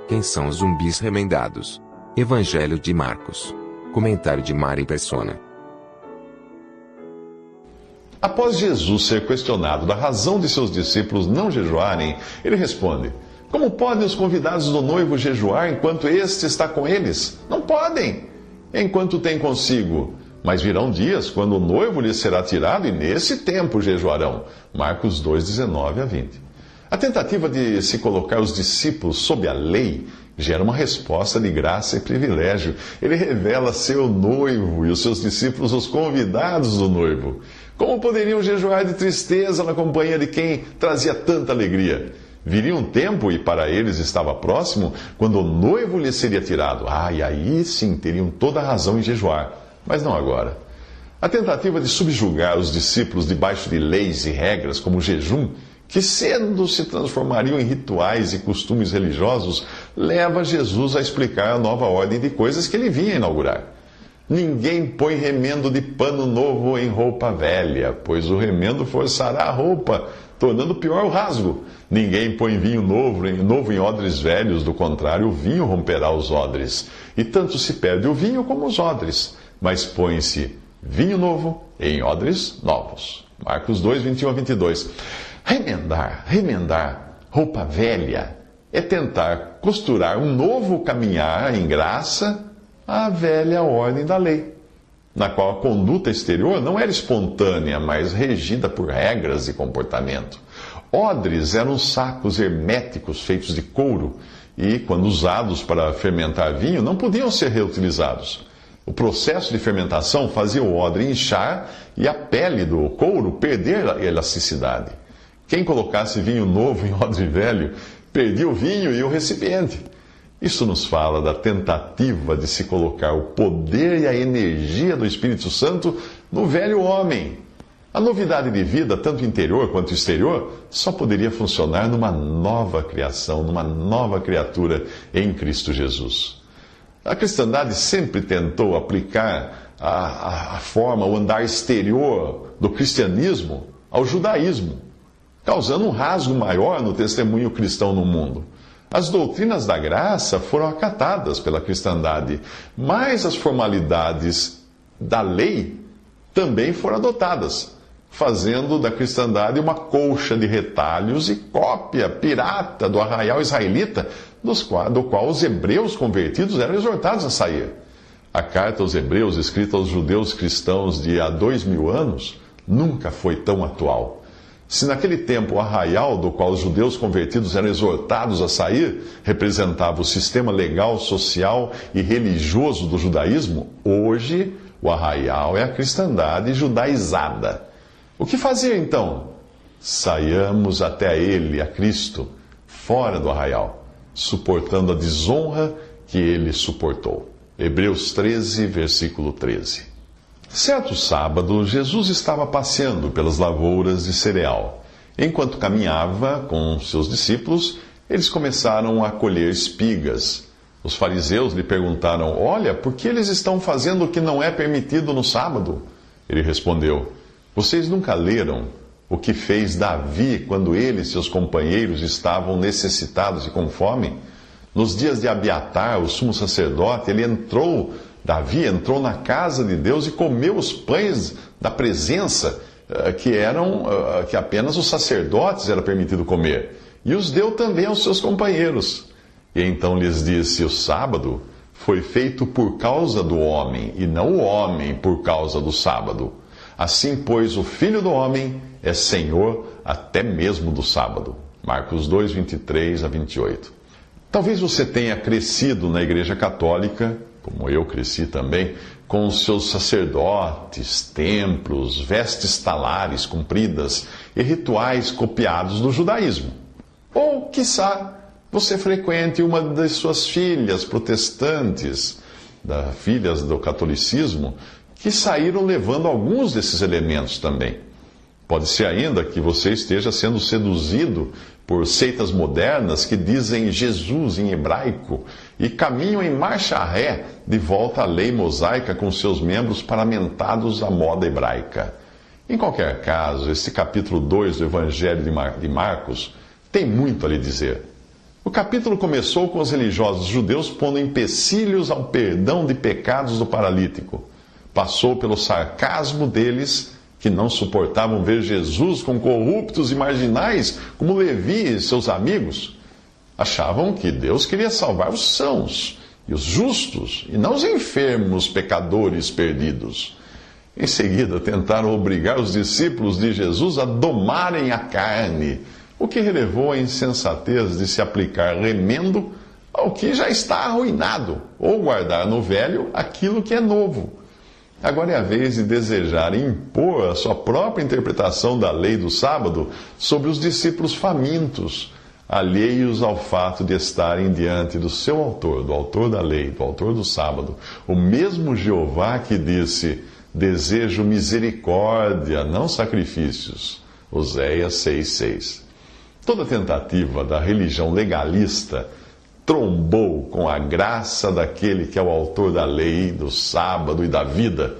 Quem são os zumbis remendados? Evangelho de Marcos. Comentário de Mari Persona. Após Jesus ser questionado da razão de seus discípulos não jejuarem, ele responde: como podem os convidados do noivo jejuar enquanto este está com eles? Não podem, enquanto tem consigo. Mas virão dias quando o noivo lhes será tirado e nesse tempo jejuarão. Marcos 2:19-20. A tentativa de se colocar os discípulos sob a lei gera uma resposta de graça e privilégio. Ele revela ser o noivo e os seus discípulos os convidados do noivo. Como poderiam jejuar de tristeza na companhia de quem trazia tanta alegria? Viria um tempo, e para eles estava próximo, quando o noivo lhes seria tirado. E aí sim teriam toda a razão em jejuar, mas não agora. A tentativa de subjugar os discípulos debaixo de leis e regras como o jejum, que cedo se transformariam em rituais e costumes religiosos, leva Jesus a explicar a nova ordem de coisas que ele vinha inaugurar. Ninguém põe remendo de pano novo em roupa velha, pois o remendo forçará a roupa, tornando pior o rasgo. Ninguém põe vinho novo em odres velhos, do contrário, o vinho romperá os odres. E tanto se perde o vinho como os odres, mas põe-se vinho novo em odres novos. Marcos 2:21-22. Remendar roupa velha é tentar costurar um novo caminhar em graça à velha ordem da lei, na qual a conduta exterior não era espontânea, mas regida por regras de comportamento. Odres eram sacos herméticos feitos de couro e, quando usados para fermentar vinho, não podiam ser reutilizados. O processo de fermentação fazia o odre inchar e a pele do couro perder a elasticidade. Quem colocasse vinho novo em odre velho, perdia o vinho e o recipiente. Isso nos fala da tentativa de se colocar o poder e a energia do Espírito Santo no velho homem. A novidade de vida, tanto interior quanto exterior, só poderia funcionar numa nova criação, numa nova criatura em Cristo Jesus. A cristandade sempre tentou aplicar a forma, o andar exterior do cristianismo ao judaísmo, causando um rasgo maior no testemunho cristão no mundo. As doutrinas da graça foram acatadas pela cristandade, mas as formalidades da lei também foram adotadas, fazendo da cristandade uma colcha de retalhos e cópia pirata do arraial israelita, do qual os hebreus convertidos eram exortados a sair. A carta aos hebreus, escrita aos judeus cristãos de há 2000 anos, nunca foi tão atual. Se naquele tempo o arraial do qual os judeus convertidos eram exortados a sair representava o sistema legal, social e religioso do judaísmo, hoje o arraial é a cristandade judaizada. O que fazer então? Saiamos até ele, a Cristo, fora do arraial, suportando a desonra que ele suportou. Hebreus 13, versículo 13. Certo sábado, Jesus estava passeando pelas lavouras de cereal. Enquanto caminhava com seus discípulos, eles começaram a colher espigas. Os fariseus lhe perguntaram: olha, por que eles estão fazendo o que não é permitido no sábado? Ele respondeu: vocês nunca leram o que fez Davi quando ele e seus companheiros estavam necessitados e com fome? Nos dias de Abiatar, o sumo sacerdote, Davi entrou na casa de Deus e comeu os pães da presença que apenas os sacerdotes era permitido comer, e os deu também aos seus companheiros. E então lhes disse: o sábado foi feito por causa do homem, e não o homem por causa do sábado. Assim, pois, o Filho do Homem é Senhor até mesmo do sábado. Marcos 2:23-28. Talvez você tenha crescido na Igreja Católica, como eu cresci também, com os seus sacerdotes, templos, vestes talares compridas e rituais copiados do judaísmo. Ou, quiçá, você frequente uma das suas filhas protestantes, filhas do catolicismo, que saíram levando alguns desses elementos também. Pode ser ainda que você esteja sendo seduzido por seitas modernas que dizem Jesus em hebraico e caminham em marcha ré de volta à lei mosaica com seus membros paramentados à moda hebraica. Em qualquer caso, esse capítulo 2 do Evangelho de Marcos tem muito a lhe dizer. O capítulo começou com os religiosos judeus pondo empecilhos ao perdão de pecados do paralítico. Passou pelo sarcasmo deles, que não suportavam ver Jesus com corruptos e marginais, como Levi e seus amigos. Achavam que Deus queria salvar os sãos e os justos, e não os enfermos pecadores perdidos. Em seguida, tentaram obrigar os discípulos de Jesus a domarem a carne, o que relevou a insensatez de se aplicar remendo ao que já está arruinado, ou guardar no velho aquilo que é novo. Agora é a vez de desejar impor a sua própria interpretação da lei do sábado sobre os discípulos famintos, alheios ao fato de estarem diante do seu autor, do autor da lei, do autor do sábado, o mesmo Jeová que disse: desejo misericórdia, não sacrifícios. Oséias 6,6. Toda tentativa da religião legalista trombou com a graça daquele que é o autor da lei, do sábado e da vida,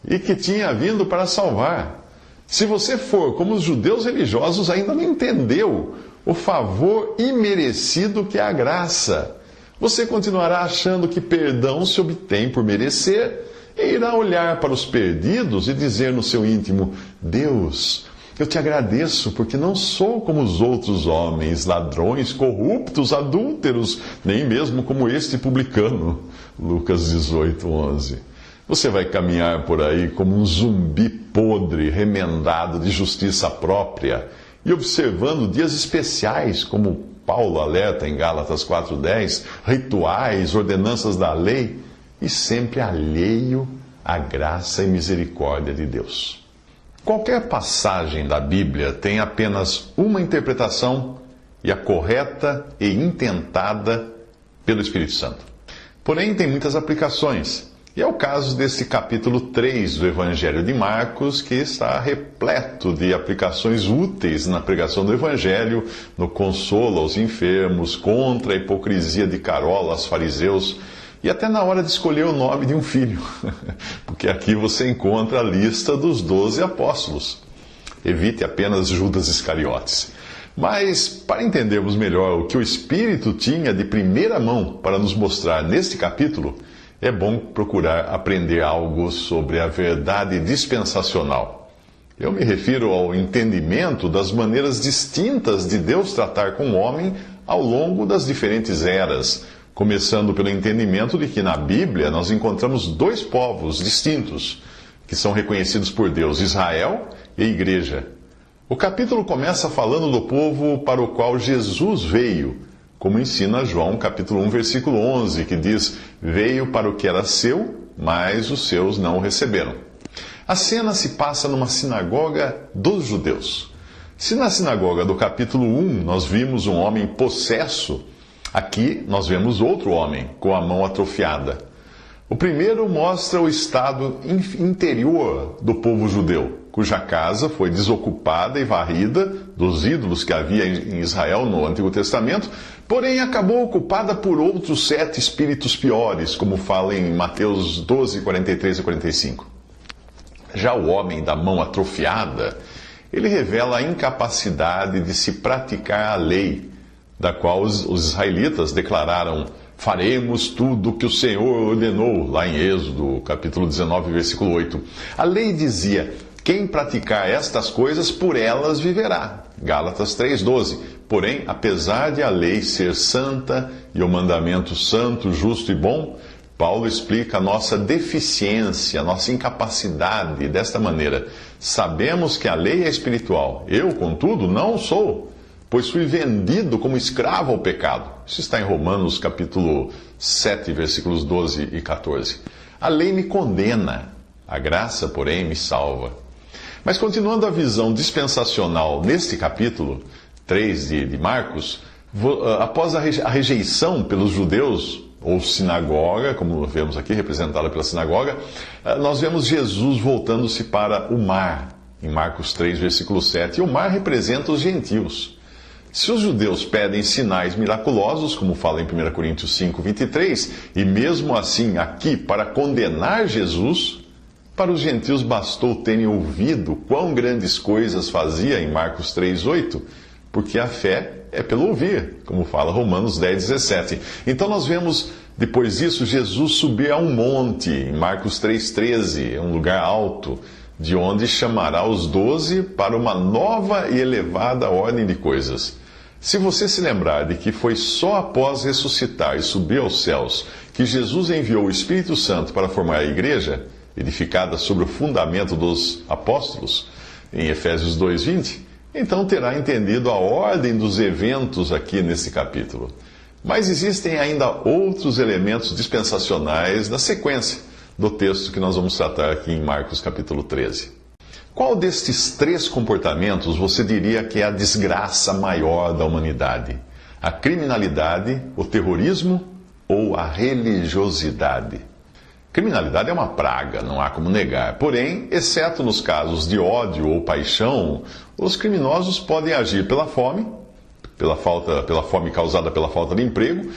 e que tinha vindo para salvar. Se você for como os judeus religiosos, ainda não entendeu o favor imerecido que é a graça. Você continuará achando que perdão se obtém por merecer, e irá olhar para os perdidos e dizer no seu íntimo: Deus, eu te agradeço porque não sou como os outros homens, ladrões, corruptos, adúlteros, nem mesmo como este publicano. Lucas 18:11. Você vai caminhar por aí como um zumbi podre, remendado de justiça própria, e observando dias especiais, como Paulo alerta em Gálatas 4:10, rituais, ordenanças da lei, e sempre alheio à graça e misericórdia de Deus. Qualquer passagem da Bíblia tem apenas uma interpretação, e a correta e intentada pelo Espírito Santo. Porém, tem muitas aplicações, e é o caso desse capítulo 3 do Evangelho de Marcos, que está repleto de aplicações úteis na pregação do Evangelho, no consolo aos enfermos, contra a hipocrisia de Carola aos fariseus, e até na hora de escolher o nome de um filho, porque aqui você encontra a lista dos 12 apóstolos. Evite apenas Judas Iscariotes. Mas, para entendermos melhor o que o Espírito tinha de primeira mão para nos mostrar neste capítulo, é bom procurar aprender algo sobre a verdade dispensacional. Eu me refiro ao entendimento das maneiras distintas de Deus tratar com o homem ao longo das diferentes eras, começando pelo entendimento de que na Bíblia nós encontramos dois povos distintos, que são reconhecidos por Deus, Israel e Igreja. O capítulo começa falando do povo para o qual Jesus veio, como ensina João capítulo 1, versículo 11, que diz: veio para o que era seu, mas os seus não o receberam. A cena se passa numa sinagoga dos judeus. Se na sinagoga do capítulo 1 nós vimos um homem possesso, aqui nós vemos outro homem com a mão atrofiada. O primeiro mostra o estado interior do povo judeu, cuja casa foi desocupada e varrida dos ídolos que havia em Israel no Antigo Testamento, porém acabou ocupada por outros 7 espíritos piores, como fala em Mateus 12, 43 e 45. Já o homem da mão atrofiada, ele revela a incapacidade de se praticar a lei, da qual os israelitas declararam: faremos tudo o que o Senhor ordenou, lá em Êxodo, capítulo 19, versículo 8. A lei dizia: quem praticar estas coisas, por elas viverá. Gálatas 3,12. Porém, apesar de a lei ser santa e o mandamento santo, justo e bom, Paulo explica a nossa deficiência, a nossa incapacidade desta maneira. Sabemos que a lei é espiritual. Eu, contudo, não o sou, pois fui vendido como escravo ao pecado. Isso está em Romanos capítulo 7, versículos 12 e 14. A lei me condena, a graça, porém, me salva. Mas continuando a visão dispensacional neste capítulo 3 de Marcos, após a rejeição pelos judeus, ou sinagoga, como vemos aqui, representada pela sinagoga, nós vemos Jesus voltando-se para o mar, em Marcos 3, versículo 7. E o mar representa os gentios. Se os judeus pedem sinais miraculosos, como fala em 1 Coríntios 5, 23, e mesmo assim aqui para condenar Jesus, para os gentios bastou terem ouvido quão grandes coisas fazia em Marcos 3, 8, porque a fé é pelo ouvir, como fala Romanos 10:17. Então nós vemos, depois disso, Jesus subir a um monte, em Marcos 3:13, um lugar alto, de onde chamará os 12 para uma nova e elevada ordem de coisas. Se você se lembrar de que foi só após ressuscitar e subir aos céus que Jesus enviou o Espírito Santo para formar a igreja, edificada sobre o fundamento dos apóstolos, em Efésios 2:20, então terá entendido a ordem dos eventos aqui nesse capítulo. Mas existem ainda outros elementos dispensacionais na sequência do texto que nós vamos tratar aqui em Marcos capítulo 13. Qual destes três comportamentos você diria que é a desgraça maior da humanidade? A criminalidade, o terrorismo ou a religiosidade? Criminalidade é uma praga, não há como negar. Porém, exceto nos casos de ódio ou paixão, os criminosos podem agir pela fome, pela fome causada pela falta de emprego,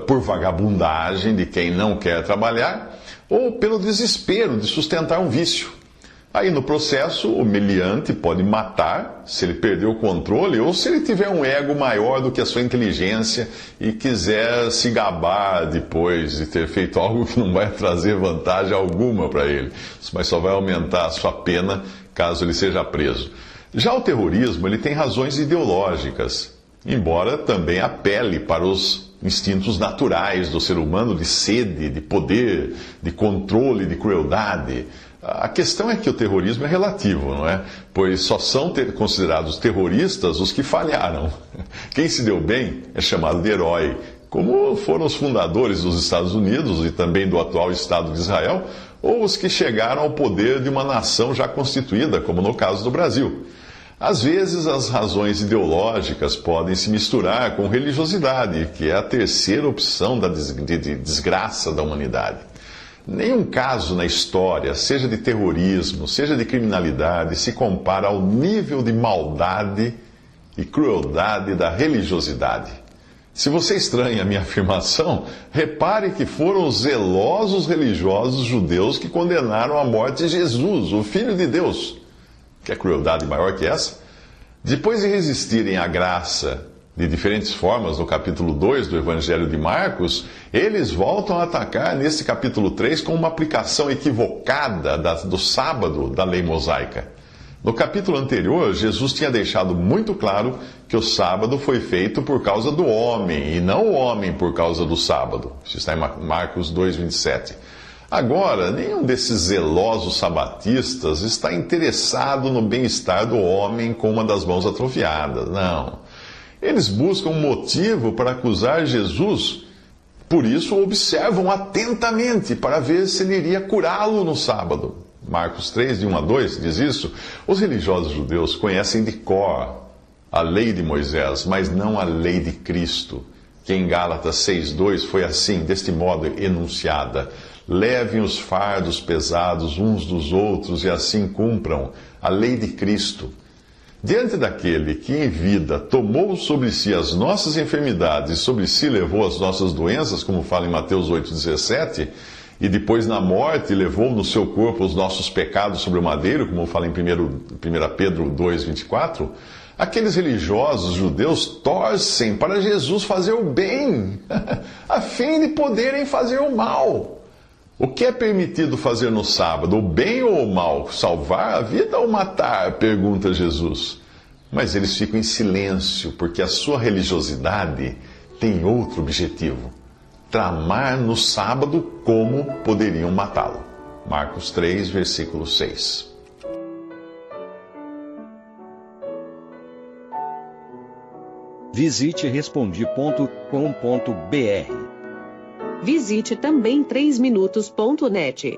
por vagabundagem de quem não quer trabalhar, ou pelo desespero de sustentar um vício. Aí no processo, o meliante pode matar se ele perder o controle ou se ele tiver um ego maior do que a sua inteligência e quiser se gabar depois de ter feito algo que não vai trazer vantagem alguma para ele, mas só vai aumentar a sua pena caso ele seja preso. Já o terrorismo, ele tem razões ideológicas, embora também apele para os instintos naturais do ser humano de sede, de poder, de controle, de crueldade. A questão é que o terrorismo é relativo, não é? Pois só são considerados terroristas os que falharam. Quem se deu bem é chamado de herói, como foram os fundadores dos Estados Unidos e também do atual Estado de Israel, ou os que chegaram ao poder de uma nação já constituída, como no caso do Brasil. Às vezes, as razões ideológicas podem se misturar com religiosidade, que é a terceira opção de desgraça da humanidade. Nenhum caso na história, seja de terrorismo, seja de criminalidade, se compara ao nível de maldade e crueldade da religiosidade. Se você estranha a minha afirmação, repare que foram os zelosos religiosos judeus que condenaram à morte Jesus, o Filho de Deus. Quer crueldade maior que essa? Depois de resistirem à graça de diferentes formas no capítulo 2 do Evangelho de Marcos, eles voltam a atacar nesse capítulo 3 com uma aplicação equivocada do sábado da lei mosaica. No capítulo anterior, Jesus tinha deixado muito claro que o sábado foi feito por causa do homem, e não o homem por causa do sábado. Isso está em Marcos 2:27. Agora, nenhum desses zelosos sabatistas está interessado no bem-estar do homem com uma das mãos atrofiadas, não. Eles buscam um motivo para acusar Jesus, por isso observam atentamente para ver se ele iria curá-lo no sábado. Marcos 3, de 1 a 2, diz isso. Os religiosos judeus conhecem de cor a lei de Moisés, mas não a lei de Cristo, que em Gálatas 6:2 foi assim, deste modo enunciada: levem os fardos pesados uns dos outros e assim cumpram a lei de Cristo. Diante daquele que em vida tomou sobre si as nossas enfermidades e sobre si levou as nossas doenças, como fala em Mateus 8:17, e depois na morte levou no seu corpo os nossos pecados sobre o madeiro, como fala em 1 Pedro 2:24, aqueles religiosos judeus torcem para Jesus fazer o bem, a fim de poderem fazer o mal. O que é permitido fazer no sábado, o bem ou o mal? Salvar a vida ou matar? Pergunta Jesus. Mas eles ficam em silêncio, porque a sua religiosidade tem outro objetivo: tramar no sábado como poderiam matá-lo. Marcos 3, versículo 6. Visite Respondi.com.br. Visite também 3minutos.net.